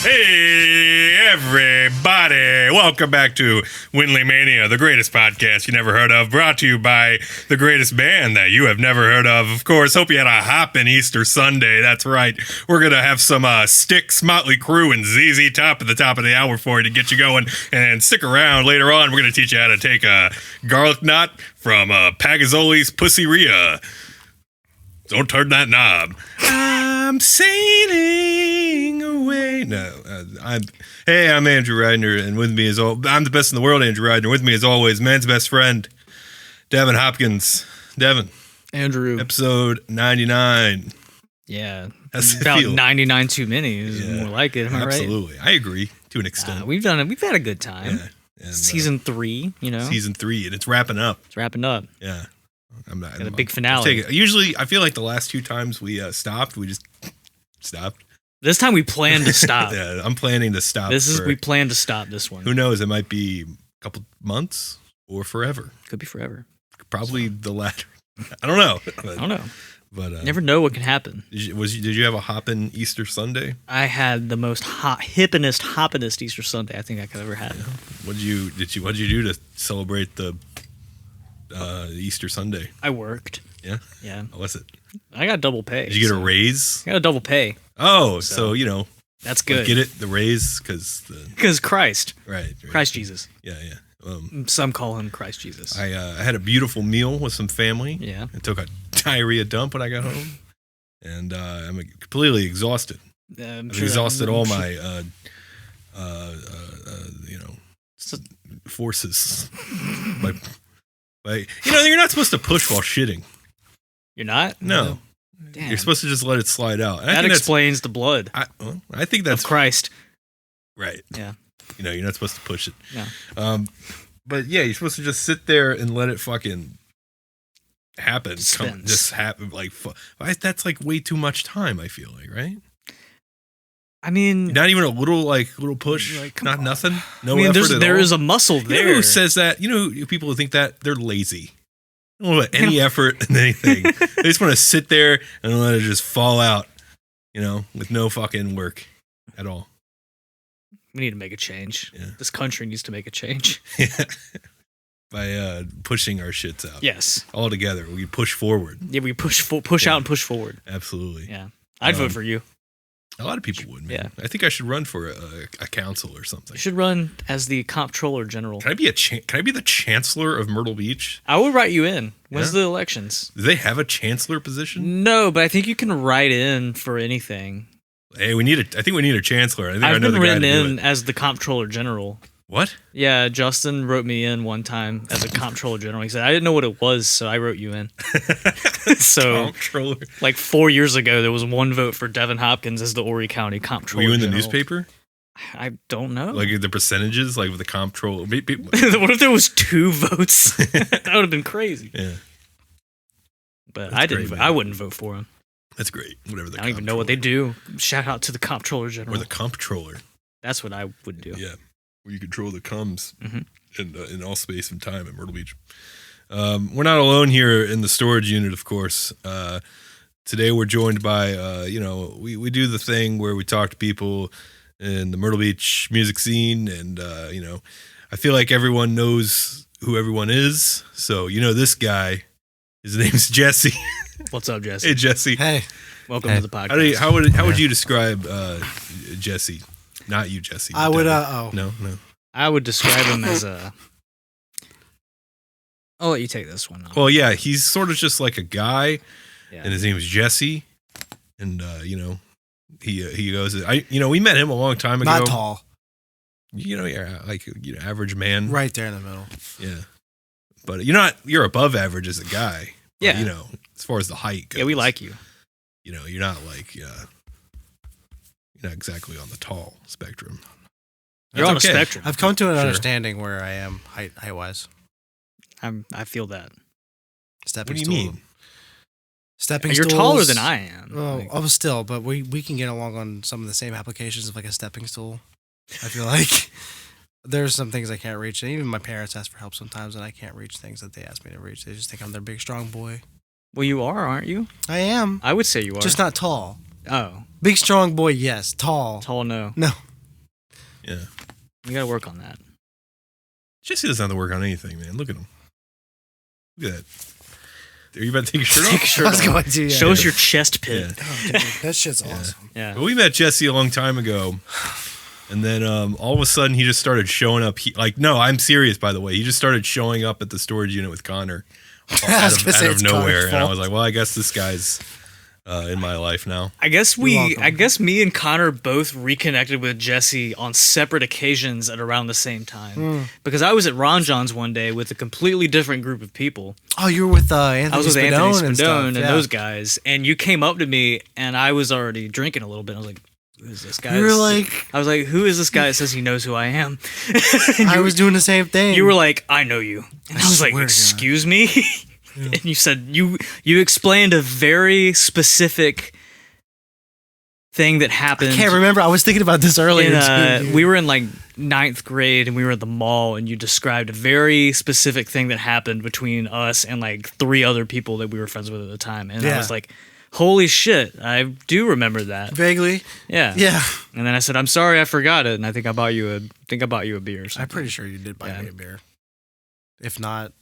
Hey, everybody. Welcome back to Winley Mania, the greatest podcast you never heard of, brought to you by the greatest band that you have never heard of. Of course, hope you had a hoppin' Easter Sunday. That's right. We're going to have some Styx, Motley Crue, and ZZ Top at the top of the hour for you to get you going. And stick around. Later on, we're going to teach you how to take a garlic knot from Pagazzoli's Pussyria. Don't turn that knob. I'm sailing away. No, I'm Andrew Ridner, and with me I'm the best in the world, Andrew Ridner. With me as always, man's best friend, Devin Hopkins. Devin. Andrew. Episode 99. Yeah. About 99 too many is more like it. Am I right? Absolutely. I agree to an extent. We've had a good time. Yeah. And, Season 3, Season 3, and it's wrapping up. It's wrapping up. Yeah. Got a big finale. Usually, I feel like the last two times we stopped, we just stopped. This time we plan to stop. Yeah, I'm planning to stop. We plan to stop this one. Who knows? It might be a couple months or forever. Could be forever. Probably the latter. I don't know. I don't know. But never know what can happen. Did you have a hoppin' Easter Sunday? I had the most hippinest Easter Sunday I think I could ever have. Yeah. What'd you do to celebrate the Easter Sunday? I worked. Yeah? Yeah. How was it? I got double pay. Did you get a raise? I got a double pay. Oh, so that's good. Like, get it? The raise? Because Christ. Right. Christ Jesus. Yeah. Some call him Christ Jesus. I had a beautiful meal with some family. Yeah. I took a diarrhea dump when I got home. And I'm completely exhausted. I've exhausted all my, forces. You're not supposed to push while shitting. You're not? No. Damn. You're supposed to just let it slide out. And that explains the blood. I think that's of Christ. Right. Yeah. You're not supposed to push it. No. But yeah, you're supposed to just sit there and let it fucking happen. Just happen. Like, that's like way too much time, I feel like, right? I mean, not even a little push, not nothing. No effort at all. There is a muscle there. You know who says that? People who think that they're lazy. They don't want any effort in anything. They just want to sit there and let it just fall out, with no fucking work at all. We need to make a change. Yeah. This country needs to make a change. By pushing our shits out. Yes. All together. We push forward. Yeah, we push out and push forward. Absolutely. Yeah. I'd vote for you. A lot of people would, man. Yeah. I think I should run for a council or something. You should run as the Comptroller General. Can I be the Chancellor of Myrtle Beach? I would write you in. When's the elections? Do they have a Chancellor position? No, but I think you can write in for anything. Hey, I think we need a Chancellor. I've been written in as the Comptroller General. What? Yeah, Justin wrote me in one time as a Comptroller General. He said, I didn't know what it was, so I wrote you in. So, Comptroller. Like 4 years ago, there was one vote for Devin Hopkins as the Horry County Comptroller. Were you in the General. newspaper? I don't know. Like the percentages, like with the Comptroller. What if there was 2 votes? That would have been crazy. Yeah. But I didn't. I wouldn't vote for him. That's great. Whatever. I don't even know what they do. Shout out to the Comptroller General. Or the Comptroller. That's what I would do. Yeah. Where you control the coms in all space and time at Myrtle Beach. We're not alone here in the storage unit, of course. Today we're joined by, we do the thing where we talk to people in the Myrtle Beach music scene. And, I feel like everyone knows who everyone is. So, this guy, his name's Jesse. What's up, Jesse? Hey, Jesse. Hey. Welcome to the podcast. How would you describe Jesse? Not you, Jesse. I would. No. I would describe him as a. I'll let you take this one. Well, yeah, he's sort of just like a guy, and his name is Jesse, and he goes. We met him a long time ago. Not tall. Average man, right there in the middle. Yeah, but you're above average as a guy. Yeah, but, as far as the height goes. Yeah, we like you. You're not like. You're not exactly on the tall spectrum. You're on a spectrum. I've come to an understanding where I am height-wise. I feel that. Stepping stool. What do you mean? Stepping You're stools. taller than I am. Well, I was still, but we can get along on some of the same applications of like a stepping stool. I feel like there's some things I can't reach. And even my parents ask for help sometimes, and I can't reach things that they ask me to reach. They just think I'm their big, strong boy. Well, you are, aren't you? I am. I would say you are. Just not tall. Oh. Big, strong boy, yes. Tall. Tall, no. No. Yeah. You gotta work on that. Jesse doesn't have to work on anything, man. Look at him. Look at that. Are you about to take your shirt Take your off? shirt I was off. going to. Yeah. Show us your chest pit. Yeah. Oh, dude, that shit's awesome. Yeah. Well, we met Jesse a long time ago. And then all of a sudden he just started showing up. No, I'm serious, by the way. He just started showing up at the storage unit with Connor I was gonna say out of it's nowhere. Connor's And I fault. was like, well, I guess this guy's in my life now. I guess welcome. me and Connor both reconnected with Jesse on separate occasions at around the same time. Because I was at Ron John's one day with a completely different group of people. Oh, you were with Anthony I was with Spadone Anthony and stuff. Spadone and yeah. those guys, and you came up to me, and I was already drinking a little bit. I was like, "Who is this guy?" You were like, I was like, "Who is this guy that says he knows who I am?" I was doing the same thing. You were like, "I know you," and I was like, swear to God. "Excuse me," and you said you explained a very specific thing that happened. I can't remember. I was thinking about this earlier. too, dude. We were in like 9th grade and we were at the mall, and you described a very specific thing that happened between us and like 3 other people that we were friends with at the time. And I Yeah. was like, holy shit, I do remember that. Vaguely. Yeah. Yeah. And then I said, I'm sorry I forgot it, and I think I bought you a beer or something. I'm pretty sure you did buy Yeah. me a beer. If not,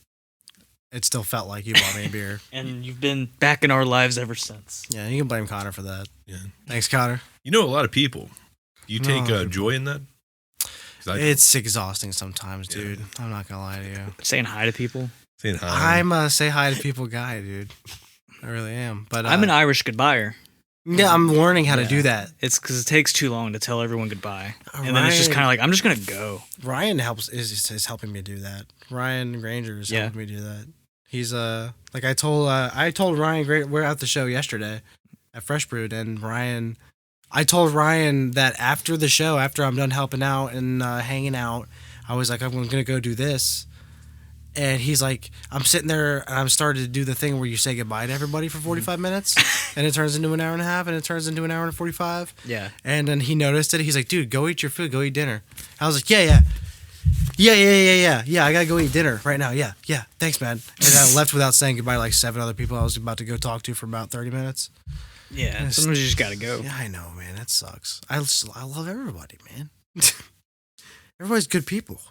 it still felt like you bought me a beer. And you've been back in our lives ever since. Yeah, you can blame Connor for that. Yeah. Thanks, Connor. You know a lot of people. Do you take No. joy in that? 'Cause I It's exhausting sometimes, dude. I'm not gonna lie to you. Saying hi to people. saying hi. I'm a say hi to people guy, dude. I really am. But I'm an Irish goodbyer. yeah, I'm learning how to Yeah. do that. It's because it takes too long to tell everyone goodbye. And then it's just Ryan- kind of like, I'm just going to go. Ryan is helping me do that. Ryan Granger is Yeah. helping me do that. He's like I told Ryan we're at the show yesterday at Fresh Brewed, and I told Ryan that after the show, after I'm done helping out and hanging out, I was like, I'm gonna go do this. And he's like, I'm sitting there and I'm starting to do the thing where you say goodbye to everybody for 45 minutes, and it turns into an hour and a half, and it turns into an hour and 45. Yeah. And then he noticed it. He's like, dude, go eat your food. Go eat dinner. I was like, yeah. I gotta go eat dinner right now. Yeah. Thanks, man. And I left without saying goodbye to like 7 other people I was about to go talk to for about 30 minutes. Yeah. Yes. Sometimes you just got to go. Yeah, I know, man. That sucks. I love everybody, man. Everybody's good people.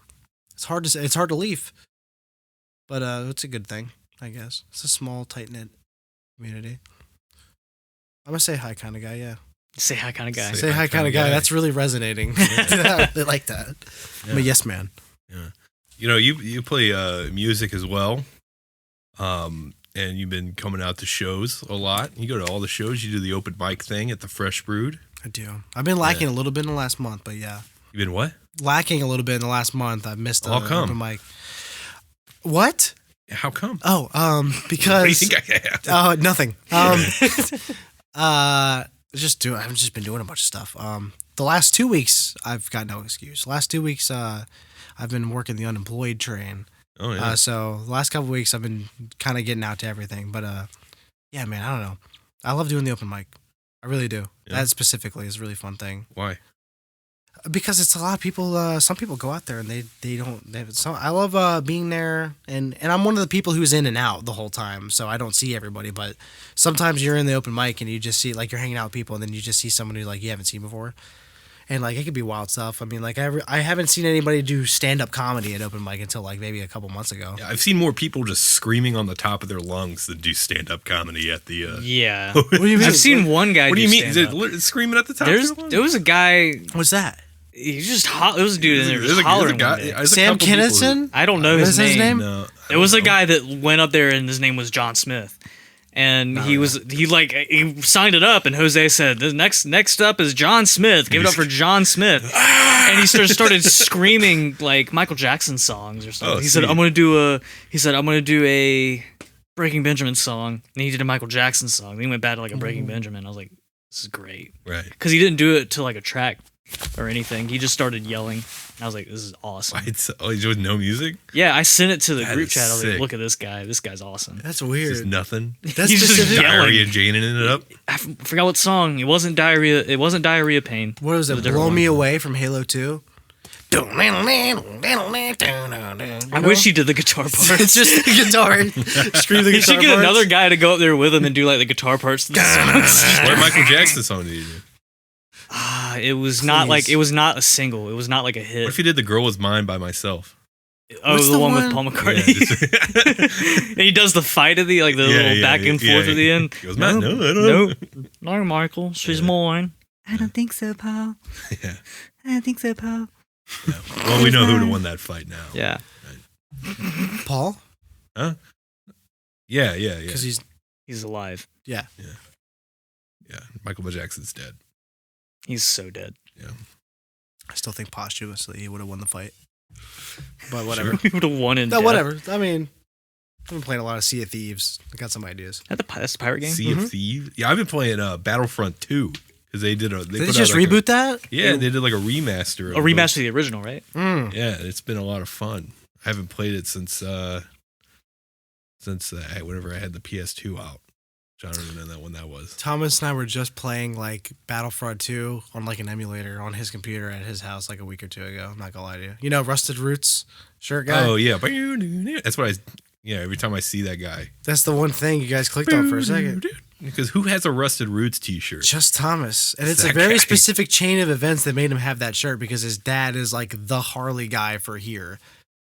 It's hard to leave. But it's a good thing, I guess. It's a small, tight-knit community. I'm a say hi kind of guy, yeah. Say hi kind of guy. Say hi kind of guy. That's really resonating. I really like that. I'm a yes man. You know, you play music as well, and you've been coming out to shows a lot. You go to all the shows. You do the open mic thing at the Fresh Brewed. I do. I've been lacking a little bit in the last month, but yeah. You've been what? Lacking a little bit in the last month. I've missed How the come? open mic. What? How come? Oh, What do you because think I have? nothing. I've just been doing a bunch of stuff. The last 2 weeks I've got no excuse. Last 2 weeks I've been working the unemployed train. Oh yeah. So the last couple of weeks I've been kind of getting out to everything. But yeah, man, I don't know. I love doing the open mic. I really do. Yeah. That specifically is a really fun thing. Why? Because it's a lot of people. Some people go out there and they don't. So I love being there, and I'm one of the people who's in and out the whole time, so I don't see everybody. But sometimes you're in the open mic and you just see like you're hanging out with people, and then you just see someone who like you haven't seen before, and like it could be wild stuff. I mean, like I haven't seen anybody do stand up comedy at open mic until like maybe a couple months ago. Yeah, I've seen more people just screaming on the top of their lungs than do stand up comedy at the. Yeah. What do you mean? I've seen one guy What do you mean? Is it stand-up. screaming at the top? There was a guy, What's that? he just it was a dude in there There's just a hollering guy- one day. there's a Sam couple people who- Kinison? I don't know What his is his name. name? No, There was a guy that went up there and his name was John Smith. And he signed it up, and Jose said, "The next up is John Smith. Give it up for John Smith." And he started screaming like Michael Jackson songs or something. Oh, He said, sweet. I'm gonna do a Breaking Benjamin song. And he did a Michael Jackson song. Then he went back to like a Breaking Benjamin. I was like, this is great. Right. Because he didn't do it to like a track or anything. He just started yelling. I was like, this is awesome. He's with no music. Yeah, I sent it to the That group is chat. I was like, sick. look at this guy. This guy's awesome. That's It's weird. just nothing. That's He's just specific. yelling. Diarrhea Jane in it up. I forgot what song. It wasn't diarrhea. It wasn't diarrhea pain. What was It it? was a different Blow Me one. Away from Halo 2? I wish he did the guitar parts. It's just the guitar. Scream the He guitar should get parts. another guy to go up there with him and do like the guitar parts to the songs. What Michael Jackson song did you do? It was not like Please. it was not a single. It was not like a What hit. if he did "The Girl Was Mine" by myself? Oh, What's the the one with one- Paul Yeah, McCartney. And he does the fight at the little back and forth at the end. He goes, "Man, no, I don't know." No, Michael, she's Yeah. mine. I don't think so, Paul. Yeah. I don't think so, Paul. Yeah. Well, we know who won that fight now. Yeah. Paul, Yeah. because He's alive. Yeah. Michael Jackson's dead. He's so dead. I still think posthumously he would have won the fight. But whatever. He would have won in No, death. whatever. I mean, I've been playing a lot of Sea of Thieves. I got some ideas. That's the pirate game? Sea of Thieves. Yeah, I've been playing Battlefront 2 because they Did put they out just like reboot that? Yeah, they did like a remaster. A remaster of the original, right? Mm. Yeah, it's been a lot of fun. I haven't played it since whenever I had the PS2 out. Which I don't even know when that was. Thomas and I were just playing like Battlefront 2 on like an emulator on his computer at his house like a week or two ago. I'm not gonna lie to you. You know, Rusted Roots shirt guy? Oh yeah, that's what every time I see that guy. That's the one thing you guys clicked on for a second. Because who has a Rusted Roots t-shirt? Just Thomas. And it's That a very guy. specific chain of events that made him have that shirt because his dad is like the Harley guy for here.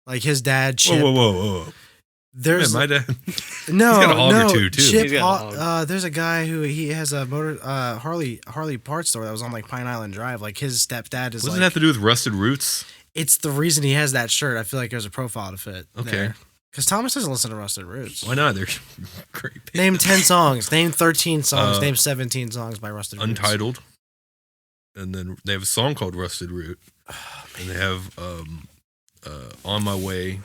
Like his dad, Chip. Whoa. There's Man, my dad. no, He's got a hog no. or two, too. Chip, He's got a hog. there's a guy who he has a Harley parts store that was on like Pine Island Drive. Like his stepdad is What does like it have to do with Rusted Roots? it's the reason he has that shirt. I feel like there's a profile to fit. Okay. Because Thomas doesn't listen to Rusted Roots. Why not? They're great. bands. Name 10 songs. Name 13 songs. Uh, Name 17 songs by Rusted Roots. Untitled. And then they have a song called Rusted Root. And they have On My Way.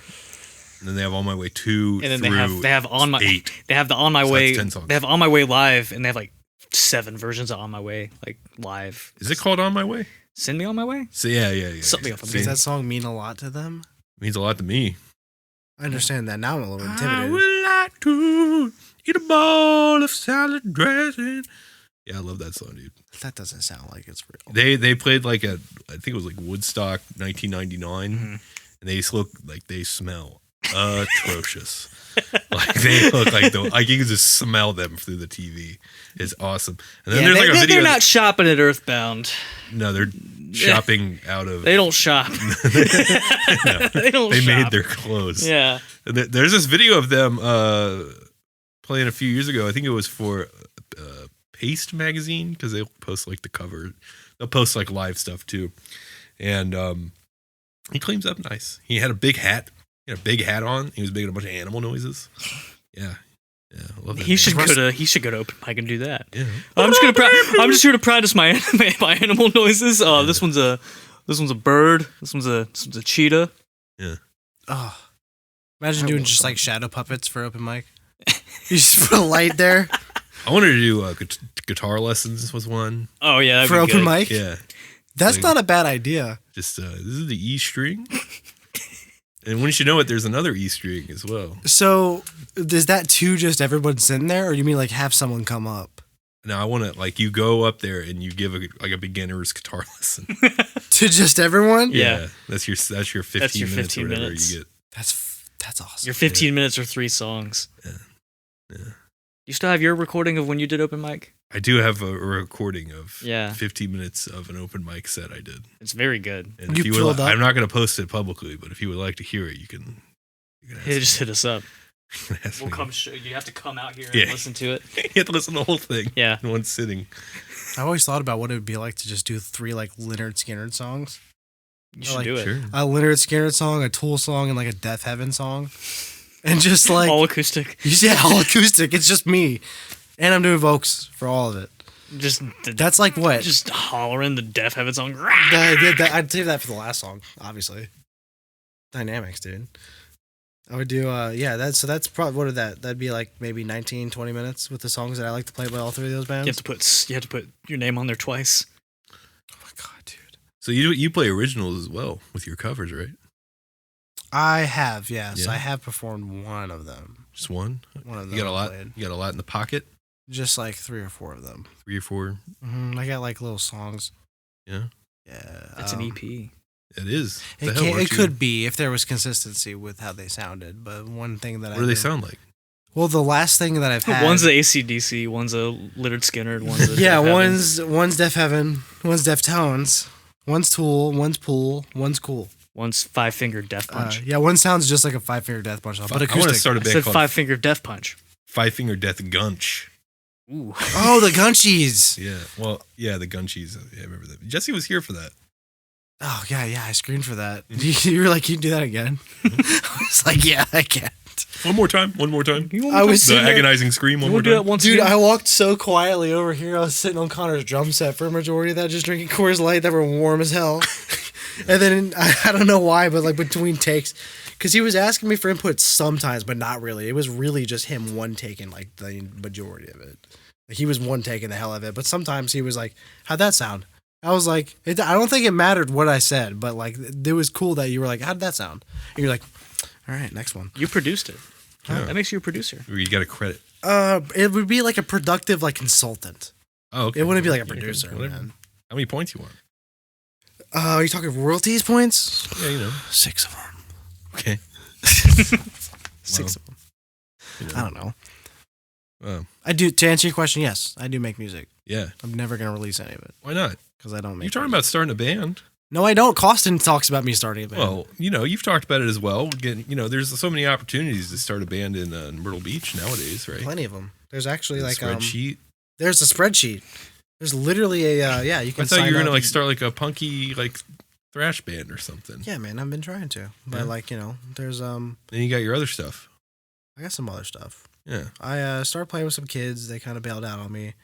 And then they have On My Way 2 And then through they have on my 8. they have the On My So Way that's 10 songs. they have On My Way live, and they have like 7 versions of On My Way like live. Is it called On My Way? Send Me On My Way? So yeah. Something off of See, Does that song mean a lot to them? means a lot to me. I understand that. Now I'm a little I intimidated. would like to eat a bowl of salad dressing. Yeah, I love that song, dude. That doesn't sound like it's real. They played like I think it was like Woodstock 1999, and they look like they smell atrocious. Like they look like you can just smell them through the TV. It's awesome. And then there's like a video. they're not shopping at Earthbound. No, they're shopping out of. They don't shop. No, They don't they shop. made their clothes. Yeah. And there's this video of them playing a few years ago. I think it was for Paste magazine because they'll post like the cover. They'll post like live stuff too. And he cleans up nice. He had a big hat. He had a big hat on. He was making a bunch of animal noises. Yeah. I love that. He should man. go to open mic and do that. Yeah. I'm just here to practice my my animal noises. This one's a bird. This one's a cheetah. Oh, imagine I doing love just songs. like shadow puppets for open mic. You just put a light there I wanted to do guitar lessons was one. Oh yeah, that'd for be open good. mic. Yeah. That's Like- not a bad idea. Just this is the E string. And once you know it, there's another E string as well. So, is that too just everyone sitting there, or do you mean like have someone come up Now I want to like you go up there and you give a beginner's guitar lesson. to just everyone? Yeah. That's your 15 your minutes or 15 whatever minutes. you get. That's awesome. Your 15 minutes or 3 songs. Yeah. You still have your recording of when you did open mic? I do have a recording of Yeah. 15 minutes of an open mic set I did. It's very good. And You if you would, filled up? I'm not going to post it publicly, but if you would like to hear it, you can ask Hey, just hit us up. me. Ask We'll me. come show you. Have to come out here and Yeah. listen to it. You have to listen to the whole thing Yeah. in one sitting. I always thought about what it would be like to just do 3 like Leonard Skinner songs. You should like- do it. Sure. A Leonard Skinner song, a Tool song, and like a Death Heaven song. And just like All acoustic. yeah, all acoustic. It's just me. And I'm doing vocals for all of it. Just That's like what? just hollering the Death Heaven song. I'd save that for the last song, obviously. Dynamics, dude. I would do that's probably what that'd be like maybe 19, 20 minutes with the songs that I like to play by all 3 of those bands. You have to put your name on there twice. Oh my god, dude. So you play originals as well with your covers, right? I have, yes. Yeah. I have performed one of them. Just one? One of them You got a I lot. played. You got a lot in the pocket. Just like 3 or 4 of them. 3 or 4. I got like little songs. Yeah. Yeah. It's an EP. It is. It, The hell, it aren't you- could be if there was consistency with how they sounded, but one thing that What do they sound like? Well, the last thing that I've had. One's a AC/DC, one's a Lynyrd Skynyrd, one's a Yeah, Def Heaven, one's Def Heaven, one's Deftones, one's Tool, one's Pool, one's Cool. one's Five Finger Death Punch. Yeah, one sounds just like a 5-finger death punch, but I want acoustic. to start a I band said called Five Finger Death Punch. Five Finger Death Gunch. Ooh. Oh, the Gunchies. Yeah, well, yeah, the Gunchies. Yeah, I remember that. Jesse was here for that. Oh yeah, I screamed for that. You were like, "Can you do that again?" I was like, "Yeah, I can." One more time. You want me I to- was The sitting there- agonizing scream. One you more want to do that time. once Dude, again? I walked so quietly over here. I was sitting on Connor's drum set for a majority of that, just drinking Coors Light that were warm as hell. And then I don't know why, but like between takes, because he was asking me for input sometimes, but not really. It was really just him one taking like the majority of it. Like, he was one taking the hell of it, but sometimes he was like, "How'd that sound?" I was like, I don't think it mattered what I said, but like it was cool that you were like, "How'd that sound?" And you're like, "All right, next one." You produced it. Yeah. That makes you a producer. You got a credit. It would be like a productive like consultant. Oh, okay. It wouldn't be like a Okay, producer, whatever. man. How many points you want? Are you talking royalties points? Yeah, you know. 6 of them. Okay. 6 of them. You know. I don't know. Oh, I do. To answer your question, yes, I do make music. yeah. I'm never gonna release any of it Why not? because I don't make. You're talking music. about starting a band. No, I don't. Costin talks about me starting a band. Well, you know, you've talked about it as well. There's so many opportunities to start a band in Myrtle Beach nowadays, right? plenty of them. There's actually like spreadsheet. there's a spreadsheet. There's literally a yeah. You can. I thought you sign were gonna up. like start like a punky like thrash band or something. Yeah, man, I've been trying to, but Yeah. like there's Then you got your other stuff. I got some other stuff. Yeah. I started playing with some kids. They kind of bailed out on me.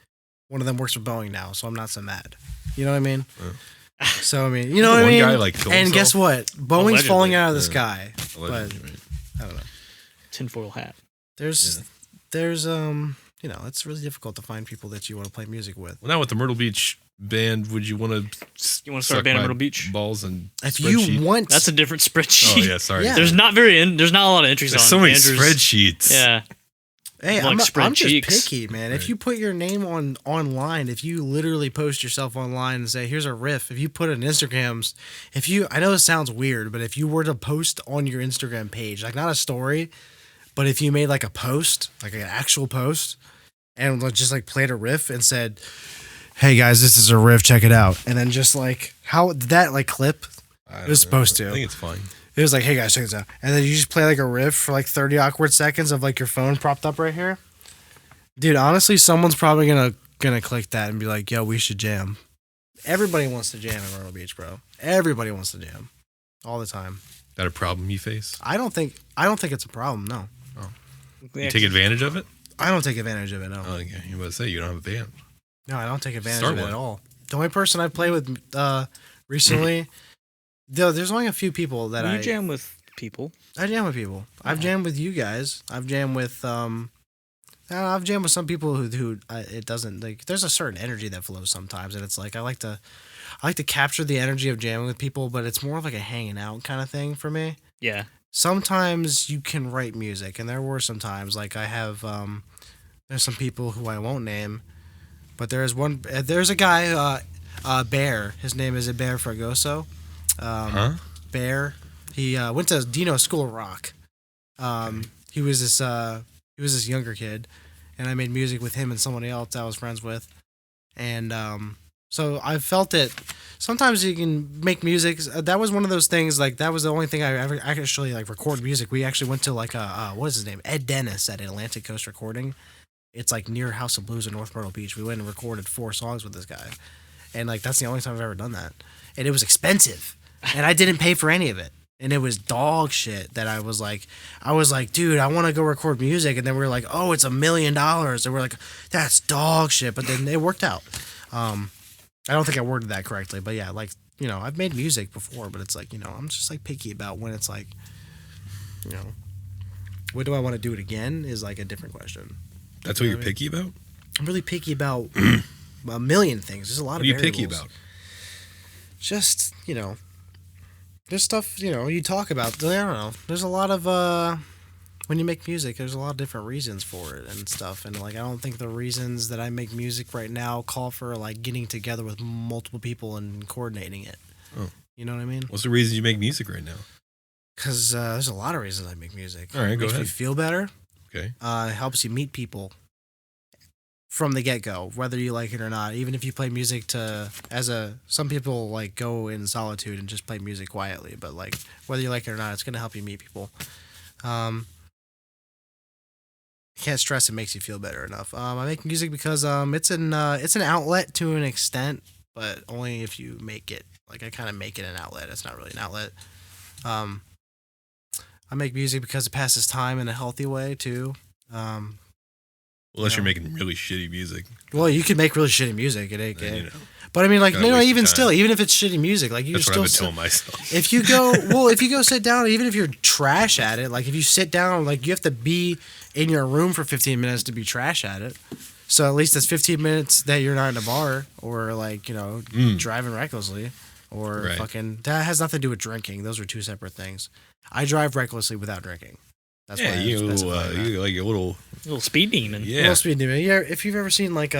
One of them works for Boeing now, so I'm not so mad. You know what I mean? Yeah. So I mean, you know what I One mean? guy like killed And himself? guess what? Boeing's Allegedly. falling out of the Yeah. sky. Allegedly, right? I don't know. Tinfoil hat. There's it's really difficult to find people that you want to play music with. Well, now with the Myrtle Beach band, would you want to? You wanna start a band in Myrtle Beach? Balls and If spreadsheet? you want, That's a different spreadsheet. Oh yeah, sorry. Yeah. There's not a lot of entries There's on so many Andrew's- spreadsheets. Yeah. hey, like I'm spread just cheeks. picky, man. If Right. you put your name online, if you literally post yourself online and say, "Here's a riff," if you put it in Instagrams, I know this sounds weird, but if you were to post on your Instagram page, like not a story, but if you made like a post, like an actual post, and just like played a riff and said, "Hey guys, this is a riff, check it out," and then just like how did that like clip? I It was don't know. supposed to. I think it's fine. It was like, "Hey guys, check this out," and then you just play like a riff for like 30 awkward seconds of like your phone propped up right here. Dude, honestly, someone's probably gonna click that and be like, "Yo, we should jam." Everybody wants to jam in Myrtle Beach, bro. Everybody wants to jam, all the time. That a problem you face? I don't think it's a problem. No, You take advantage of it? I don't take advantage of it. No, Oh, okay. You about to say you don't have a band. no, I don't take advantage Start of it one. at all. The only person I played with recently, though, there's only a few people that You jam with people. I jam with people. I've jammed with you guys. I've jammed with I've jammed with some people who it doesn't like. There's a certain energy that flows sometimes, and it's like I like to capture the energy of jamming with people, but it's more of like a hanging out kind of thing for me. Yeah. Sometimes you can write music, and there were some times like I have there's some people who I won't name, but there's a guy Bear. His name is Bear Fragoso. Huh? Bear. He went to Dino School of Rock. He was this younger kid, and I made music with him and someone else I was friends with, and so I felt it. Sometimes you can make music. That was one of those things. Like that was the only thing I ever actually like record music. We actually went to like what is his name? Ed Dennis at Atlantic Coast Recording. It's like near House of Blues in North Myrtle Beach. We went and recorded 4 songs with this guy, and like that's the only time I've ever done that. And it was expensive, and I didn't pay for any of it. And it was dog shit that I was like, dude, I want to go record music. And then we were like, oh, it's $1 million. And we're like, that's dog shit. But then it worked out. I don't think I worded that correctly, but yeah, like, you know, I've made music before, but it's like, you know, I'm just like picky about when it's like, you know, what do I want to do it again is like a different question. That's what you're picky about? I'm really picky about a million things. There's a lot What of are you picky variables. about? Just, you know, there's stuff, you know, you talk about. I don't know. There's a lot of, when you make music, there's a lot of different reasons for it and stuff. And, like, I don't think the reasons that I make music right now call for, like, getting together with multiple people and coordinating it. Oh. You know what I mean? What's the reason you make music right now? Because there's a lot of reasons I make music. All right, go Makes me ahead. feel better. Okay. It helps you meet people from the get-go, whether you like it or not. Even if you play music some people like go in solitude and just play music quietly, but like whether you like it or not, it's going to help you meet people. Can't stress it makes you feel better enough. I make music because it's an outlet to an extent, but only if you make it. Like I kind of make it an outlet. It's not really an outlet. I make music because it passes time in a healthy way too. Unless you're making really shitty music. Well, you can make really shitty music. It Then, you know, but I mean, like, gotta no, waste even your still, time. even if it's shitty music, like you that's what still. I've been telling myself. If you go sit down, even if you're trash at it, like if you sit down, like you have to be in your room for 15 minutes to be trash at it. So at least it's 15 minutes that you're not in a bar or like, driving recklessly or Right. fucking, that has nothing to do with drinking. Those are two separate things. I drive recklessly without drinking. That's Yeah, why you specify that. you like a little Little speed demon. yeah. What else we do? Yeah, if you've ever seen like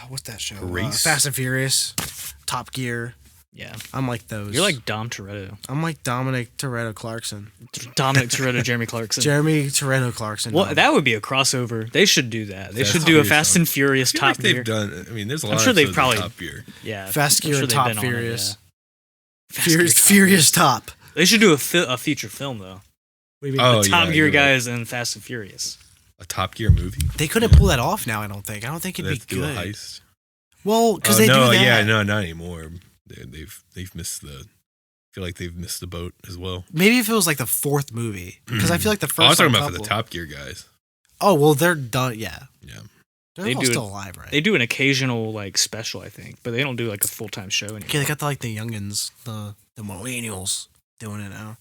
what's that show? Race? Fast and Furious, Top Gear. Yeah. I'm like those. You're like Dom Toretto. I'm like Dominic Toretto Clarkson. Dominic Toretto, Jeremy Clarkson. Jeremy Toretto Clarkson. Well, that would be a crossover. They should do that. They Fast should do a and Fast Furious. and Furious I feel Top like they've Gear. done. I mean, there's a I'm lot sure of they've episodes of probably- Top Gear. Yeah. Fast I'm Gear sure and they've Top been on it, Furious. yeah. Fast Gear, Top Furious Top. They should do a feature film though. What do you mean? Oh, The Top yeah, Gear you're right. guys and Fast and Furious. A Top Gear movie. They couldn't pull that off now. I don't think. I don't think They it'd have be to do a good. heist. Well, because Oh, they no, do that. yeah, no, not anymore. They've missed the. I feel like they've missed the boat as well. Maybe if it was like the fourth movie, because I feel like the first. I was talking like, about for the couple- Top Gear guys. Oh well, they're done. Yeah, Yeah. they're They all do still it- alive, right? They do an occasional like special, I think, but they don't do like a full time show anymore. Okay, they got like the youngins, the millennials doing it now.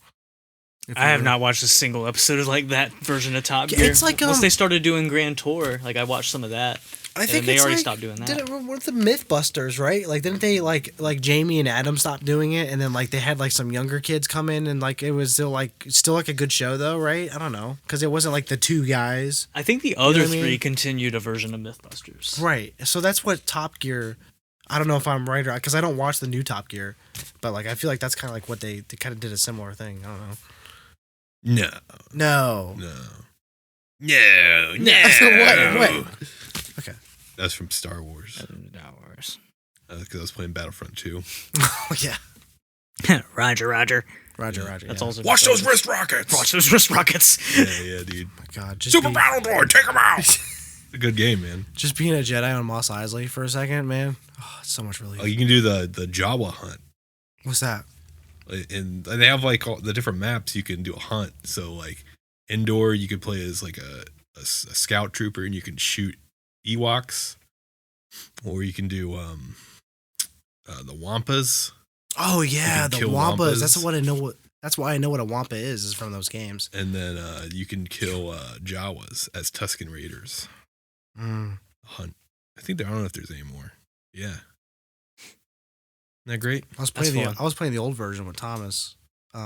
If I have you- not watched a single episode of like that version of Top Yeah, Gear. it's like, once they started doing Grand Tour, like I watched some of that. I think and they it's already like, stopped doing that. Did it with the MythBusters, right? Like, didn't they like Jamie and Adam stop doing it, and then like they had like some younger kids come in, and like it was still like a good show though, right? I don't know, because it wasn't like the two guys, I think the other what I mean? three continued a version of MythBusters. right? So that's what Top Gear. I don't know if I'm right or because I don't watch the new Top Gear, but like I feel like that's kind of like what they kind of did a similar thing. I don't know. No. No. No. What? Okay. That's from Star Wars. Star Wars. Because I was playing Battlefront 2. Oh yeah. Roger. Roger. That's yeah. also Watch those wrist rockets. Watch those wrist rockets. Yeah, dude. Oh my God, just Super be- Battle Droid, take him out. It's a good game, man. Just being a Jedi on Mos Eisley for a second, man. Oh, it's so much relief. Oh, you can do the Jawa hunt. What's that? And they have like all the different maps you can do a hunt. So like indoor, you could play as like a scout trooper and you can shoot Ewoks, or you can do the Wampas, Oh yeah, can the kill Wampas. That's Wampas. what I know. That's why I know what a Wampa is from those games. and then you can kill Jawas as Tusken Raiders. Mm. Hunt. I think I don't know if there's any more. Yeah. Isn't that great? I was That's playing fun. I was playing the old version with Thomas. So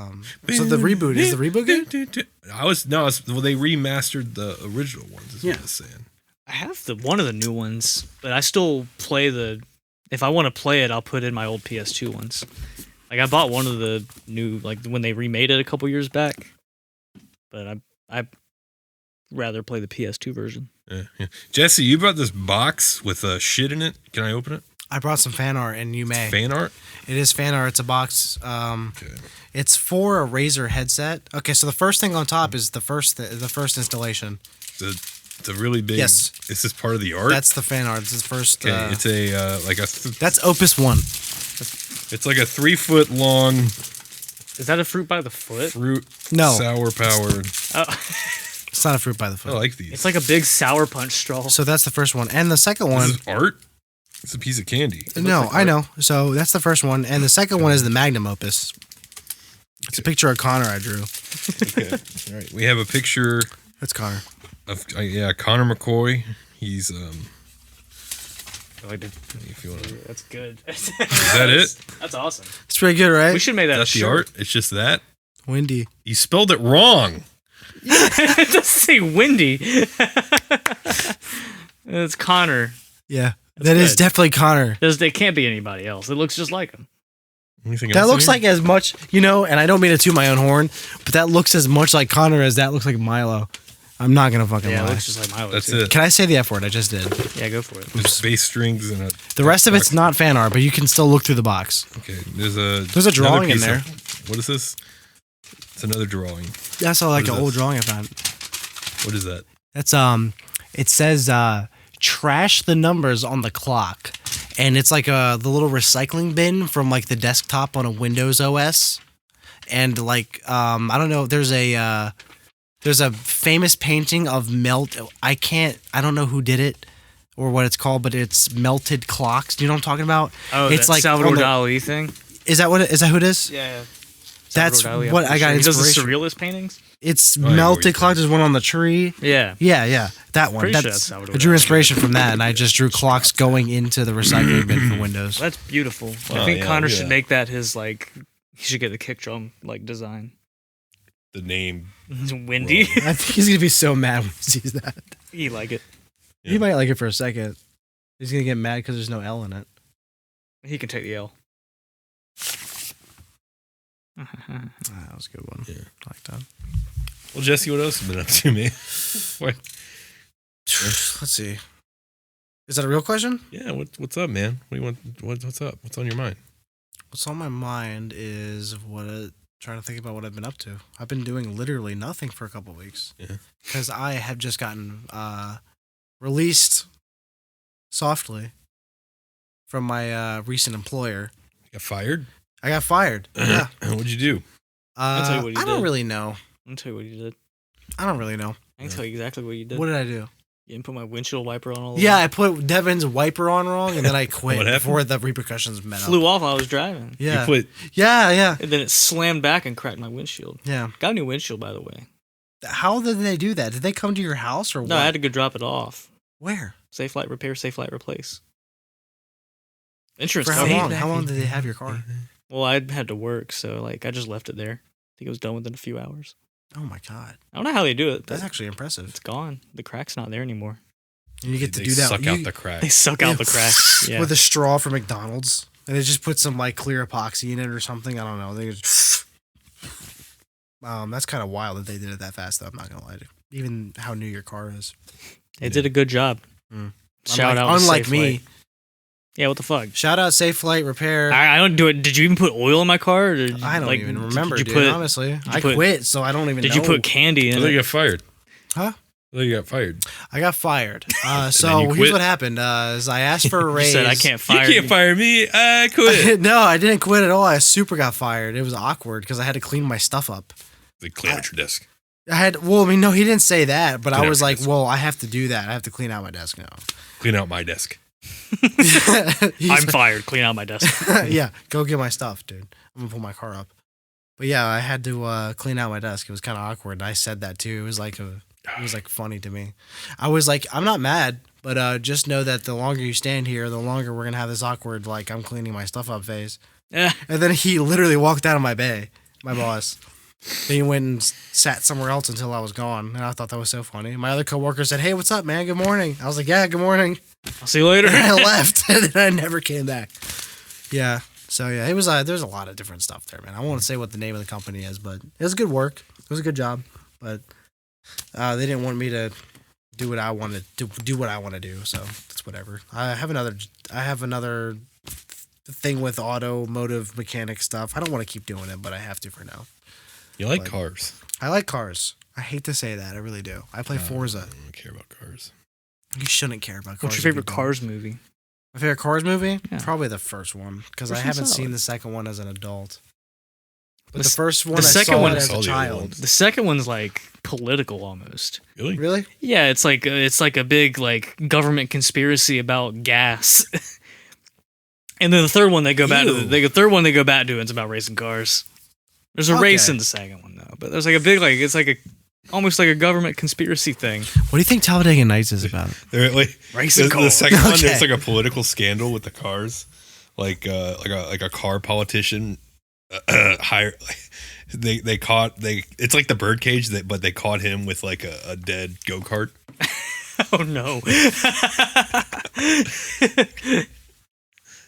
the reboot is the reboot good? Well, they remastered the original ones. Is what Yeah. I was saying. I have one of the new ones, but I still play the. If I want to play it, I'll put in my old PS2 ones. Like I bought one of the new, like when they remade it a couple years back, but I rather play the PS2 version. Yeah. Jesse, you brought this box with shit in it. Can I open it? I brought some fan art, and you may. Fan art. It is fan art. It's a box. Okay. It's for a Razer headset. Okay, so the first thing on top is the first installation. It's a really big. Yes. Is this part of the art? That's the fan art. It's the first. okay. It's a like a. That's Opus 1. It's like a 3 foot long Is that a fruit by the foot? fruit. No. Sour powered. Oh, It's not a fruit by the I foot. like these. it's like a big sour punch straw. So that's the first one, and the second one. This is art. It's a piece of candy. No, like I know. So that's the first one, and the second one is the Magnum Opus. It's a picture of Connor I drew. Okay. All right. We have a picture That's Connor. of Connor McCoy. He's Oh, I did. if you want to. That's good. Is that it? That's awesome. It's pretty good, right? We should make that That's a the shirt. art. It's just that. Windy. You spelled it wrong. It doesn't say windy. It's Connor. Yeah, that is good. definitely Connor. It can't be anybody else. It looks just like him. Anything That else in looks here? like as much, and I don't mean to toot my own horn, but that looks as much like Connor as that looks like Milo. I'm not gonna fucking Yeah, it lie. looks just like my That's too. it. Can I say the F word? I just did. Yeah, go for it. There's bass strings and The rest of it's not fan art, but you can still look through the box. Okay, there's a There's a drawing in there. What is this? It's another drawing. That's all like What an is old this? drawing I found. What is that? That's it says trash the numbers on the clock, and it's like the little recycling bin from like the desktop on a Windows OS, and like I don't know. There's a famous painting of I don't know who did it or what it's called, but it's melted clocks. Do you know what I'm talking about? Oh, It's that like Salvador on the- Dali thing. Is that who it is? Yeah. That's Salvador Dali, what I'm I got pretty sure. He does the inspiration. surrealist paintings. It's I know what melted you're clock. There's one on the tree. Yeah. Yeah, that one. Pretty sure That's, that's Salvador I drew Dali. inspiration from that, and I just drew clocks going into the recycling bin for Windows. That's beautiful. Oh, I think yeah, Connor look at should that. make that his like. He should get the kick drum like design. The name. Windy. I think he's gonna be so mad when he sees that. He like it. Yeah. He might like it for a second. He's gonna get mad because there's no L in it. He can take the L. That was a good one. Yeah. I like that. Well, Jesse, what else have you been up to, man? What? Let's see. Is that a real question? Yeah, what's up, man? What do you want? What's up? What's on your mind? What's on my mind is trying to think about what I've been up to. I've been doing literally nothing for a couple weeks. Yeah. Because I have just gotten released softly from my recent employer. You got fired? I got fired. Yeah. What'd you do? tell you what he I don't did. really know. I'll tell you what you did. I don't really know. I can tell you exactly what you did. What did I do? You didn't put my windshield wiper on all Yeah, I put Devin's wiper on wrong, and then I quit What happened? before the repercussions met up. flew off while I was driving. Yeah. You quit. Yeah. And then it slammed back and cracked my windshield. Yeah. Got a new windshield, by the way. How did they do that? Did they come to your house or No, what? I had to go drop it off. Where? Safe Flight Repair, Safe Flight Replace. Insurance For how covered it. long? How long did they have your car? Well, I had to work, so like I just left it there. I think it was done within a few hours. Oh my god, I don't know how they do it. that's But actually impressive. it's gone. The crack's not there anymore. And you get to They do that Suck out the crack. They suck out the cracks. Yeah. with a straw from McDonald's, and they just put some like clear epoxy in it or something. I don't know. They just that's kind of wild that they did it that fast. Though I'm not gonna lie to you. Even how new your car is. They did a good job. Mm. Shout out. to Unlike Safe me. Flight. Yeah, what the fuck? Shout out Safe Flight Repair. I don't do it. Did you even put oil in my car? Or did you, I don't like, even remember, Did you dude. put, Honestly, I put- quit, so I don't even. did know. you put candy I in thought you it? got fired. Huh? I thought you got fired. I got fired. then So you here's quit? what happened. Is I asked for a You raise. said I can't fire You can't fire me. I quit. No, I didn't quit at all. I super got fired. It was awkward because I had to clean my stuff up. They clean out your desk. I had. Well, I mean, no, he didn't say that, but Clean I out was your like, desk. well, I have to do that. I have to clean out my desk now. Clean out my desk. I'm fired. Clean out my desk. Yeah, go get my stuff, dude. I'm gonna pull my car up. But yeah, I had to clean out my desk. It was kind of awkward. I said that too. It was like funny to me. I was like, I'm not mad, but just know that the longer you stand here, the longer we're gonna have this awkward like I'm cleaning my stuff up phase. Yeah. And then he literally walked out of my bay, my boss. Then he went and sat somewhere else until I was gone, and I thought that was so funny. My other coworker said, "Hey, what's up, man? Good morning." I was like, "Yeah, good morning." I'll see you later. And I left, and then I never came back. Yeah. So yeah, it was. There's a lot of different stuff there, man. I won't say what the name of the company is, but it was good work. It was a good job, but they didn't want me to do what I wanted to do. What I want to do, so it's whatever. I have another thing with automotive mechanic stuff. I don't want to keep doing it, but I have to for now. You like But- cars. I like cars. I hate to say that. I really do. I play Forza. I don't care about cars. You shouldn't care about cars. What's your if you favorite don't. Cars movie? My favorite Cars movie? Yeah. Probably the first one, because I First haven't one's seen solid. the second one as an adult. But The the s- first one, the I second saw one- it as Saw a the other child. ones. The second one's like political almost. Really? Really? Yeah, it's like a big like government conspiracy about gas. And then the third one they go back to Ew. the third one they go back to and it's about racing cars. There's a race Okay. in the second one though, but there's like a big like it's like a almost like a government conspiracy thing. What do you think Talladega Nights is about? They're like Racing the cars. second one. Okay. There's like a political scandal with the cars, like a car politician hire. They caught It's like the birdcage but they caught him with like a dead go kart. Oh no.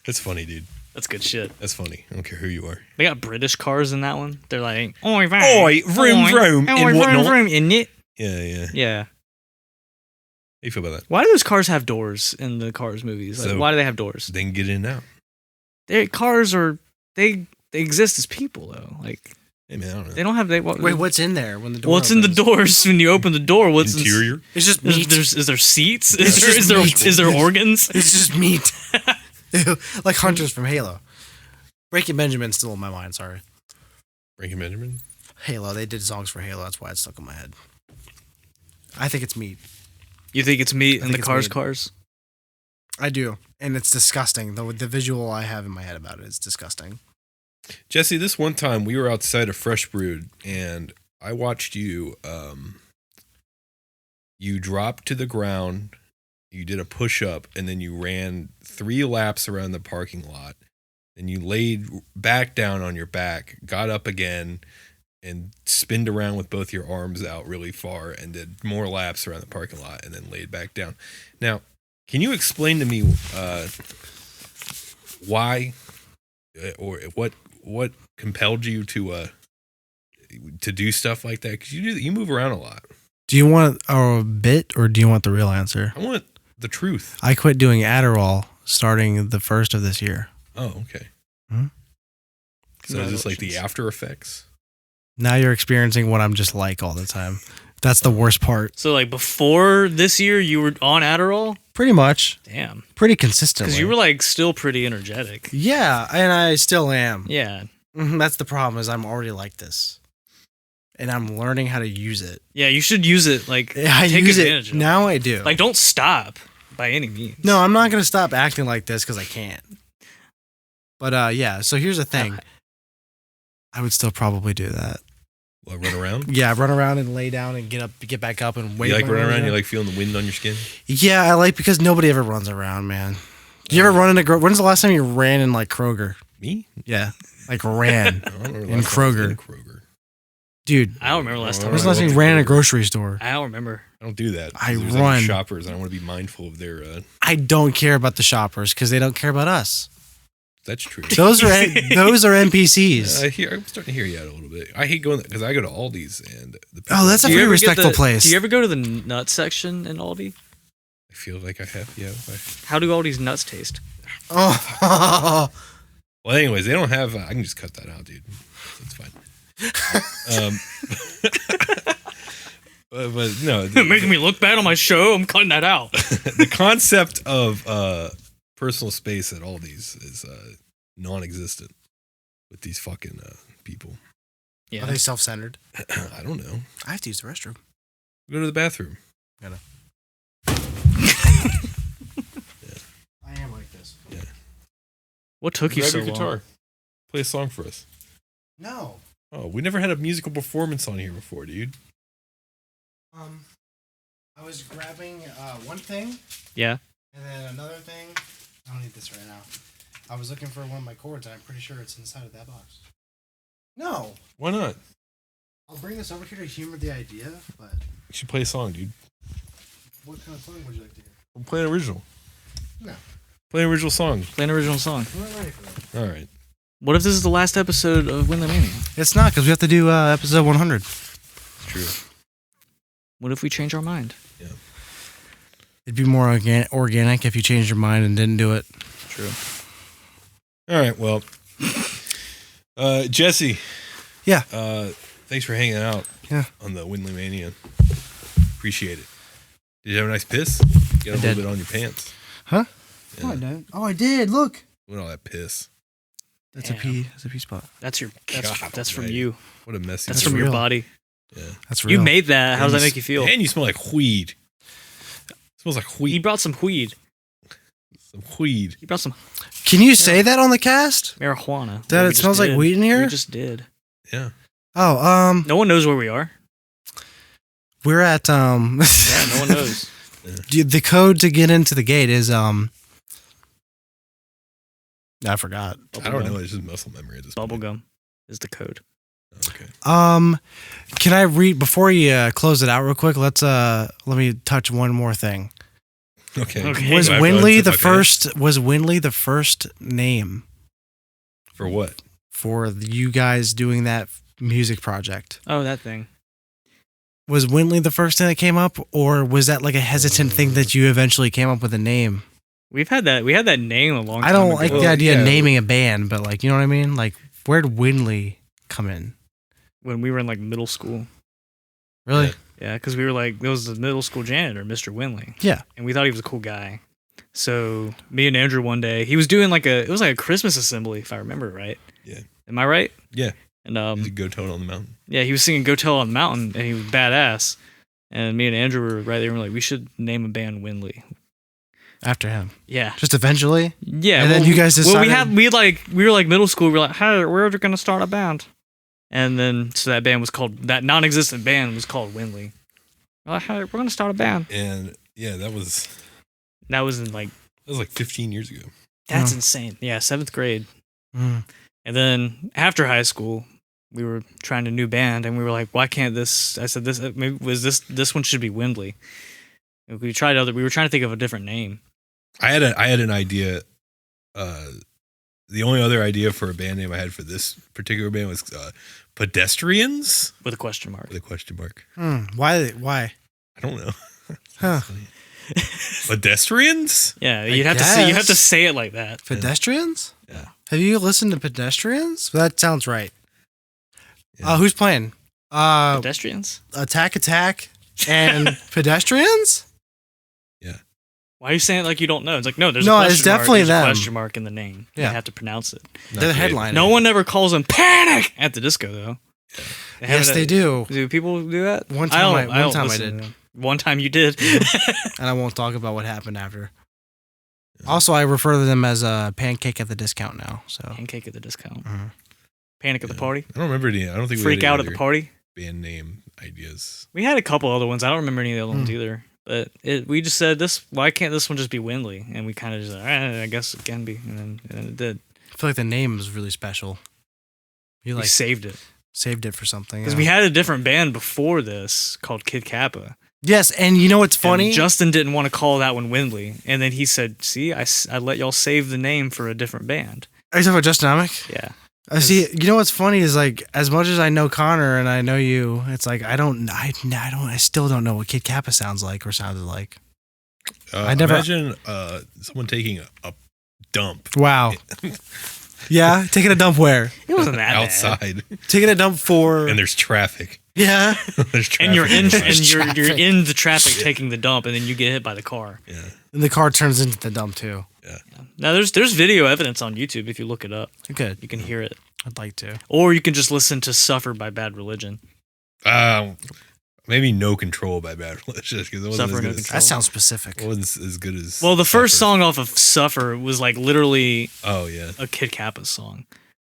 That's funny, dude. That's good shit. That's funny. I don't care who you are. They got British cars in that one. They're like, oi, Oi, vroom, vroom, and vroom, whatnot." vroom, in it. Yeah. Yeah. How you feel about that? Why do those cars have doors in the Cars movies? Like, So- why do they have doors? They can get in and out. Cars are they exist as people though. Like Hey man, I don't know. they don't have they. Wait, what's in there when the door? What's in the opens? doors when you open the door? What's Interior? It's just Is meat. there seats? It's just Is there meat. is there organs? It's just meat. Ew, like hunters from Halo. Breaking Benjamin's still in my mind. Sorry. Breaking Benjamin? Halo. They did songs for Halo. That's why it's stuck in my head. I think it's meat. You think it's meat in think the it's Cars meat. cars? I do, and it's disgusting. The visual I have in my head about it is disgusting. Jesse, this one time we were outside of Fresh Brewed and I watched you you dropped to the ground, you did a push up, and then you ran 3 laps around the parking lot. And you laid back down on your back, got up again, and spinned around with both your arms out really far and did more laps around the parking lot and then laid back down. Now, can you explain to me why or what compelled you to do stuff like that? Because you move around a lot. Do you want a bit or do you want the real answer? I want the truth. I quit doing Adderall starting the 1st of this year. Oh, okay. Hmm? So is this like the Congratulations. after effects? Now you're experiencing what I'm just like all the time. That's the worst part. So like before this year, you were on Adderall. Pretty much. Damn, Pretty consistently. because you were like still pretty energetic. Yeah, and I still am. Yeah, That's the problem is I'm already like this. And I'm learning how to use it. yeah. You should use it. Like I take use advantage it. of it. Now I do. Like don't stop by any means. No, I'm not going to stop acting like this because I can't. But yeah, so here's the thing. I would still probably do that. Well, run around? Yeah, run around and lay down and get back up and wait. You like running around? You like feeling the wind on your skin? Yeah, I like because nobody ever runs around, man. You ever run into when's the last time you ran in like Kroger? Me? Yeah, like ran. I don't remember the In last time I was Kroger. in Kroger. Dude, I don't remember last time. when's I the last time you went to ran in a Kroger. grocery store? I don't remember. I don't do that. I There's run. other shoppers, and I want to be mindful of their. I don't care about the shoppers because they don't care about us. That's true. Those are NPCs. I'm starting to hear you out a little bit. I hate going because I go to Aldi's and the people, Oh, that's a Do you pretty ever get respectful the- place. Do you ever go to the nut section in Aldi? I feel like I have. Yeah. How do Aldi's nuts taste? Oh, Well, anyways, they don't have. I can just cut that out, dude. It's fine. But no, Making me look bad on my show. I'm cutting that out. the concept of personal space at Aldi's is non-existent with these fucking people. Yeah. are they self-centered? I don't know. I have to use the restroom. Go to the bathroom. I am like this. What took you Grab so your long? guitar. Play a song for us. No. Oh, we never had a musical performance on here before, dude. I was grabbing one thing Yeah. and then another thing. I don't need this right now. I was looking for one of my chords and I'm pretty sure it's inside of that box. No. Why not? I'll bring this over here to humor the idea, but You should play a song, dude. what kind of song would you like to hear? We'll play an original. No. Play an original song. Play an original song. I'm not ready for that. All right. What if this is the last episode of Win the Mania? It's not because we have to do episode 100. It's true. What if we change our mind? It'd be more organic if you changed your mind and didn't do it. True. All right. Well, Jesse. Yeah. Thanks for hanging out. Yeah. On the Windley Mania. Appreciate it. Did you have a nice piss? Get a little did. bit on your pants. Huh? Yeah. Oh, I did. Oh, I did. Look. Look at all that piss. That's Damn. a pee. That's a pee spot. That's your. God That's from almighty. you. What a messy. That's That's from your real. body. Yeah. That's real. You made that. How does And that make you feel? And you smell like weed. Smells like He weed. brought some weed. Some weed. He brought some Can you say that on the cast? marijuana. That We it just smells like did. weed in here? We just did. Yeah. Oh, No one knows where we are. we're at Yeah, no one knows. the code to get into the gate is I forgot. I don't know. It's just muscle memory at this point. Bubblegum is the code. Okay. Can I read before you close it out real quick? Let me touch one more thing. Okay. Okay. Was Do I have to Winley sit the my pants? first? Was Winley the first name For what? for you guys doing that music project? Oh, that thing. Was Winley the first thing that came up, or was that like a hesitant thing that you eventually came up with a name? We had that name a long time I don't ago. like the idea of naming a band, but like, you know what I mean? Like, where'd Winley come in? When we were in like middle school. Really? Yeah, because we were like, there was the middle school janitor, Mr. Winley. Yeah. And we thought he was a cool guy. So me and Andrew one day, he was doing it was like a Christmas assembly, if I remember right. Yeah. Am I right? Yeah. And Go Toad on the Mountain. yeah, he was singing Go Tell on the Mountain, and he was badass. And me and Andrew were right there, and we're like, we should name a band Winley. After him. Yeah. Just eventually? Yeah. And then you guys decided... Well, we were like middle school, we were like, hey, we're going to start a band. And then, so that band was called, that non-existent band was called Winley. We're like, hey, we're going to start a band. And yeah, that was in like... That was like 15 years ago. That's insane. Yeah, 7th grade. Mm. And then after high school, we were trying a new band, and we were like, why can't this? I said, this one should be Windley. We were trying to think of a different name. I had an idea. The only other idea for a band name I had for this particular band was Pedestrians With a question mark. with a question mark. Why? I don't know. Huh. Pedestrians? Yeah, you have to say it like that. Pedestrians? Yeah. Have you listened to Pedestrians? That sounds right. Yeah. Who's playing? Pedestrians? Attack, and Pedestrians? Why are you saying it like you don't know? It's like, no, there's No, a question it's definitely mark. There's them. a question mark in the name. Yeah. You have to pronounce it. They're the headline. No one ever calls them Panic at the disco, though. Yes, they do. Do people do that? One time I don't did. listen to them. One time you did. And I won't talk about what happened after. Also, I refer to them as a pancake at the discount now. So Pancake at the discount. Mhm. Panic at the party. I don't remember any. I don't think Freak we had out any at the other party. band name ideas. We had a couple other ones. I don't remember any of the other ones either. But we just said this. Why can't this one just be Windley? And we kind of just, I guess it can be, and then it did. I feel like the name is really special. You We saved it for something. because we had a different band before this called Kid Kappa. Yes, and you know what's funny? And Justin didn't want to call that one Windley, and then he said, "See, I let y'all save the name for a different band." Are you talking about Justin Amick? Yeah. I see. You know what's funny is like as much as I know Connor and I know you, it's like I still don't know what Kid Kappa sounds like or sounded like. I imagine someone taking a dump Wow. Yeah, taking a dump where? It wasn't that bad. outside, Taking a dump for. and there's traffic. Yeah. There's traffic And you're in inside. you're in the traffic taking the dump, and then you get hit by the car. Yeah. And the car turns into the dump too. Now there's video evidence on YouTube if you look it up. Good. You can hear it, I'd like to. or you can just listen to "Suffer" by Bad Religion. Maybe No Control by Bad Religion because it wasn't Suffer, as No good as, Control. That sounds specific. it wasn't as good as. Well, the first Suffer. song off of "Suffer" was like literally Oh yeah. a Kid Kappa song.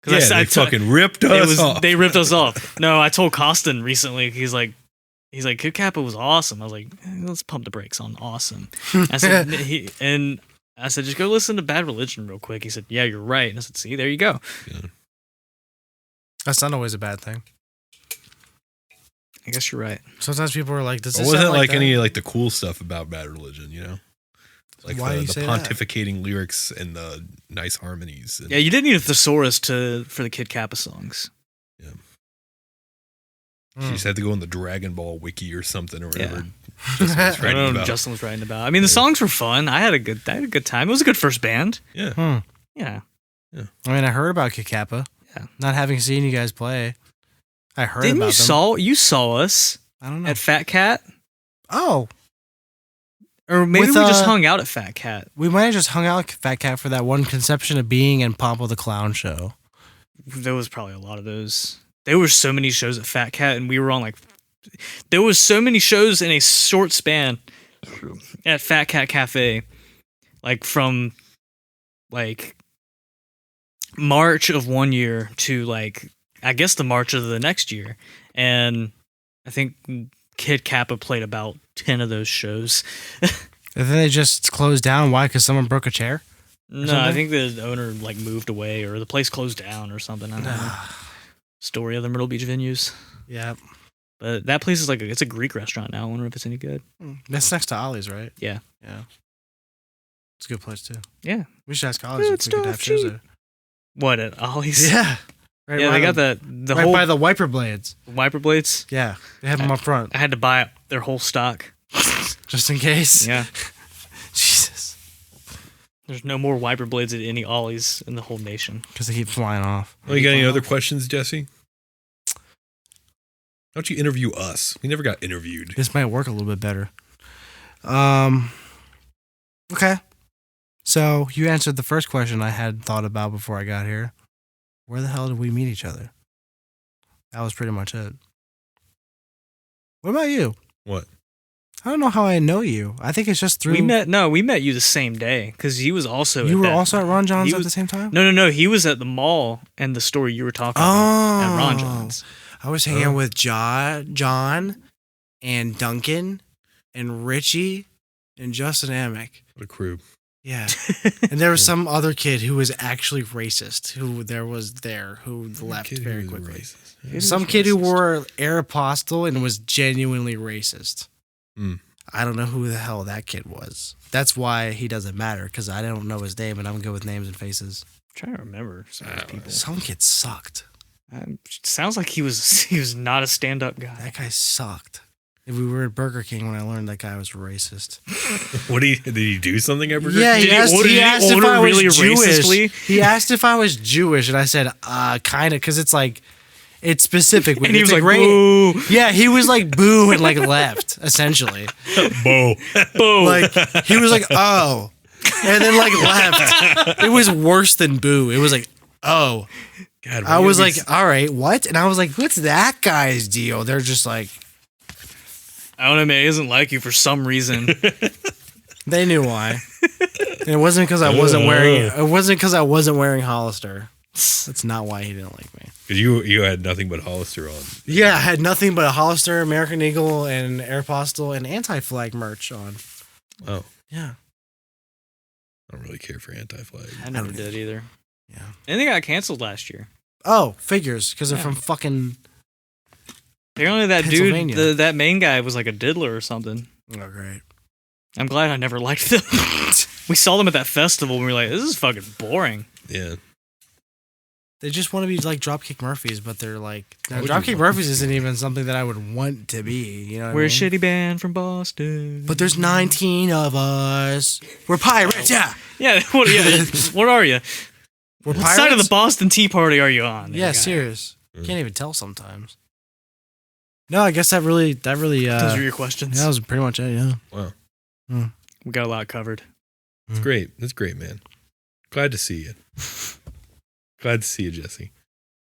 Yeah, they fucking ripped us off. They ripped us off. No, I told Costin recently. He's like, Kid Kappa was awesome. I was like, let's pump the brakes on awesome. I said, just go listen to Bad Religion real quick. He said, yeah, you're right. And I said, see, there you go. That's not always a bad thing. I guess you're right. Sometimes people are like, "Does It this wasn't sound like that?" any like the cool stuff about Bad Religion, you know, like Why do you the say that? pontificating lyrics and the nice harmonies. And, Yeah, you didn't need a thesaurus for the Kid Kappa songs. You just had to go on the Dragon Ball wiki or something or whatever. Yeah. Justin was I writing don't know about. what Justin was writing about. I mean, the songs were fun. I had a good time. It was a good first band. Yeah. Yeah. I mean, I heard about Kid Kappa. Yeah. Not having seen you guys play. I heard Didn't about you saw us them. I don't know. at Fat Cat? Oh, Or maybe With, we just hung out at Fat Cat. we might have just hung out at Fat Cat for that one Conception of Being and Pompo the Clown show. There was probably a lot of those. There were so many shows at Fat Cat, and we were on like. There was so many shows in a short span at Fat Cat Cafe, like from like March of one year to like I guess the March of the next year, and I think Kid Kappa played about 10 of those shows. And then they just closed down. Why? Because someone broke a chair? No, something? I think the owner like moved away or the place closed down or something. I don't know. Story of the Myrtle Beach venues. Yeah. But that place is like it's a Greek restaurant now. I wonder if it's any good. That's next to Ollie's, right? Yeah. Yeah. It's a good place, too. Yeah. We should ask Ollie's Good if we could have stuff, shows cheap. there. What at Ollie's? Yeah. Right, Yeah, right they got on- the right whole by the wiper blades. wiper blades. Yeah, they have them up front I had to buy their whole stock. just in case. Yeah. Jesus, There's no more wiper blades at any Ollies in the whole nation. because they keep flying off. Oh, you got any other questions, Jesse? Why don't you interview us? We never got interviewed. This might work a little bit better. Okay. So you answered the first question I had thought about before I got here. Where the hell did we meet each other? That was pretty much it. What about you? What? I don't know how I know you. I think it's just through. We met you the same day because he was also. You at were that- also at Ron John's he at was- the same time? No. He was at the mall and the store you were talking about at Ron Oh. John's. I was hanging out with John and Duncan and Richie and Justin Amick. What a crew. Yeah. And there was some other kid who was actually racist who left Kid very who was quickly. racist. It is Some kid who racist. wore Aeropostale and was genuinely racist. Hmm. I don't know who the hell that kid was. That's why he doesn't matter, because I don't know his name and I'm good with names and faces. I'm trying to remember some of these people. Some kid sucked. Sounds like he was not a stand-up guy. That guy sucked. If we were at Burger King when I learned that guy was racist. What did he do something at Burger Yeah, King? he asked if order I was really Jewish. racistly? He asked if I was Jewish, and I said, kind of, because it's like, it's specific. And he It's was like, great. "Boo, Yeah, he was like, boo, and like left, essentially. Bo. boo." Like, he was like, oh, and then like left. It was worse than boo. It was like, oh. God, I was like, all right, what? And I was like, what's that guy's deal? They're just like, I don't know, man. He doesn't like you for some reason. they knew why. And it wasn't because I wasn't wearing. It wasn't because I wasn't wearing Hollister. That's not why he didn't like me. because you had nothing but Hollister on. Yeah, I had nothing but a Hollister, American Eagle, and Aeropostale and Anti-Flag merch on. Oh, Yeah. I don't really care for anti-flag. I never did either. Yeah. And they got canceled last year. Oh, figures, because they're Yeah. from fucking. Apparently that dude, Pennsylvania. that main guy was like a diddler or something. Oh, great. I'm glad I never liked them. We saw them at that festival and we were like, this is fucking boring. Yeah. They just want to be like Dropkick Murphys, but they're like. No, Why would Dropkick you- Murphys isn't even something that I would want to be. You know what We're I a mean? shitty band from Boston. But there's 19 of us. We're pirates, yeah. Yeah, what are you? We're What pirates. side of the Boston Tea Party are you on? Yeah, guy? serious. Mm. Can't even tell sometimes. No, I guess that really. Those are your questions. that was pretty much it. Yeah. Wow. We got a lot covered. It's great. That's great, man. Glad to see you. Glad to see you, Jesse.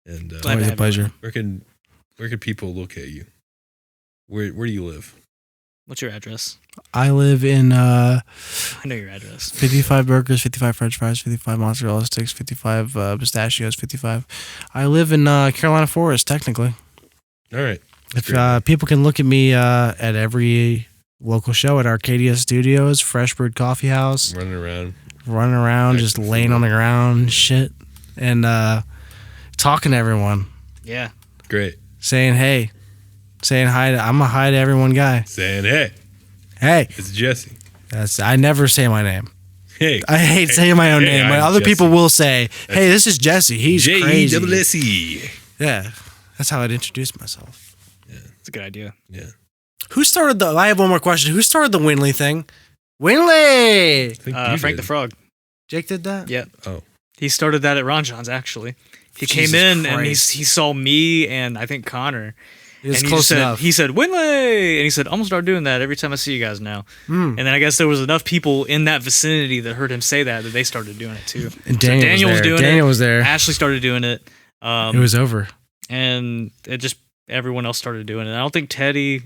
And Glad to Always a have you. pleasure. where can people locate you? Where do you live? What's your address? I live in I know your address. 55 burgers, 55 French fries, 55 mozzarella sticks, 55 pistachios, 55. I live in Carolina Forest, technically. All right. If great. people can look at me at every local show at Arcadia Studios, Fresh Brewed Coffee House, Running around. just Excellent. laying on the ground, and shit, and talking to everyone, Yeah. Great. saying hey, saying hi. I'm a hi to everyone guy. Saying, hey, Hey, it's Jesse. I never say my name. Hey. I hate saying my own Hey, name, but I'm other Jesse. people will say, "Hey, this is Jesse. He's crazy." J-E-S-S-E. Yeah, that's how I'd introduce myself. It's a good idea. Yeah. Who started the? I have one more question. Who started the Winley thing? Winley. I think you Frank did. the Frog. Jake did that. Yeah. Oh. He started that at Ron John's, actually. He Jesus came in and Christ. he saw me and I think Connor. It was and close enough. He said, Winley! And he said, I'm going to start doing that every time I see you guys now. Hmm. And then I guess there was enough people in that vicinity that heard him say that they started doing it too. And So Daniel was there. doing Daniel it. was there. Ashley started doing it. It was over. And it just, everyone else started doing it. I don't think Teddy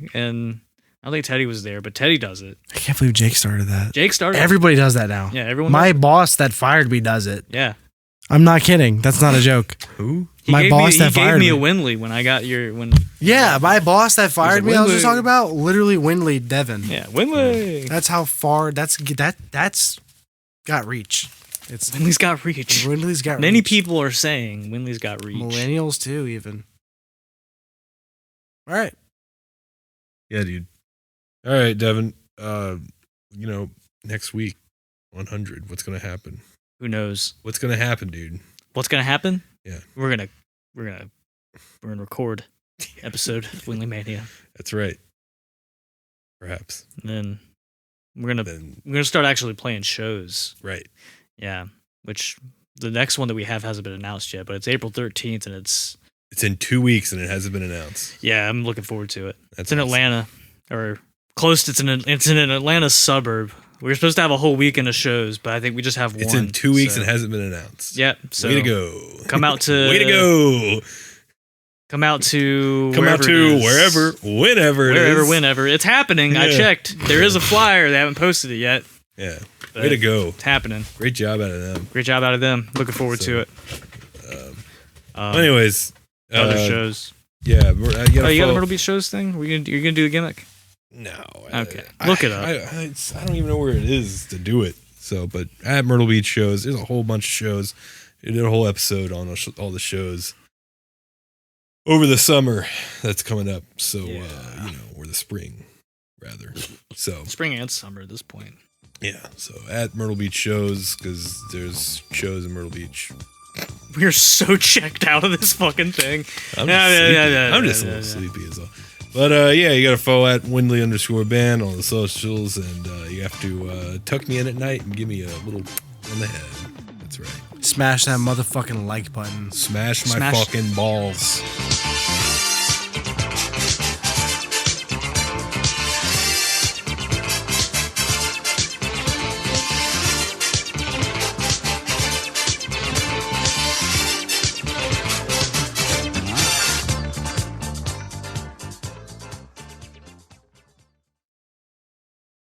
was there, but Teddy does it. I can't believe Jake started that. Jake started it. Everybody does that now. Yeah, everyone. My boss that fired me does it. yeah. I'm not kidding. That's not a joke. Who? My boss that he gave fired me a me. Winley when I got your Yeah, my boss that fired me. I was just Winley. talking about literally Winley Devon. Yeah, Winley. That's how far. That's got reach. It's Winley's got reach. Winley's got Many reach. people are saying Winley's got reach. Millennials too, even. All right. Yeah, dude. All right, Devin. Next week, 100. What's gonna happen? Who knows What's gonna happen, dude? what's gonna happen? Yeah. We're gonna we're gonna record episode of Winley Mania. That's right. Perhaps. And then we're gonna start actually playing shows. Right. Yeah. Which the next one that we hasn't been announced yet, but it's April 13th, and it's in 2 weeks and it hasn't been announced. Yeah, I'm looking forward to it. That's it's in awesome. Atlanta, or close. It's in an Atlanta suburb. We were supposed to have a whole weekend of shows, but I think we just have one. It's in 2 weeks so. and hasn't been announced. Yep. So way to go. Come out to way to go. Come out to wherever, whenever. It's happening. I checked. There is a flyer. They haven't posted it yet. Yeah. Way to go. It's happening. Great job out of them. Great job out of them. Looking forward to it. Anyways. Other shows. Yeah. You got a Myrtle Beach shows thing? You're gonna do the gimmick? No. Okay. Look it up. I don't even know where it is to do it. So, but at Myrtle Beach shows, there's a whole bunch of shows. We did a whole episode on all the shows over the summer that's coming up. So, or the spring, rather. So spring and summer at this point. Yeah. So at Myrtle Beach shows, because there's shows in Myrtle Beach. We're so checked out of this fucking thing. I'm just a little sleepy as well. But you got to follow at Windley_band on the socials, and you have to tuck me in at night and give me a little on the head. That's right. Smash that motherfucking like button. Smash my fucking balls.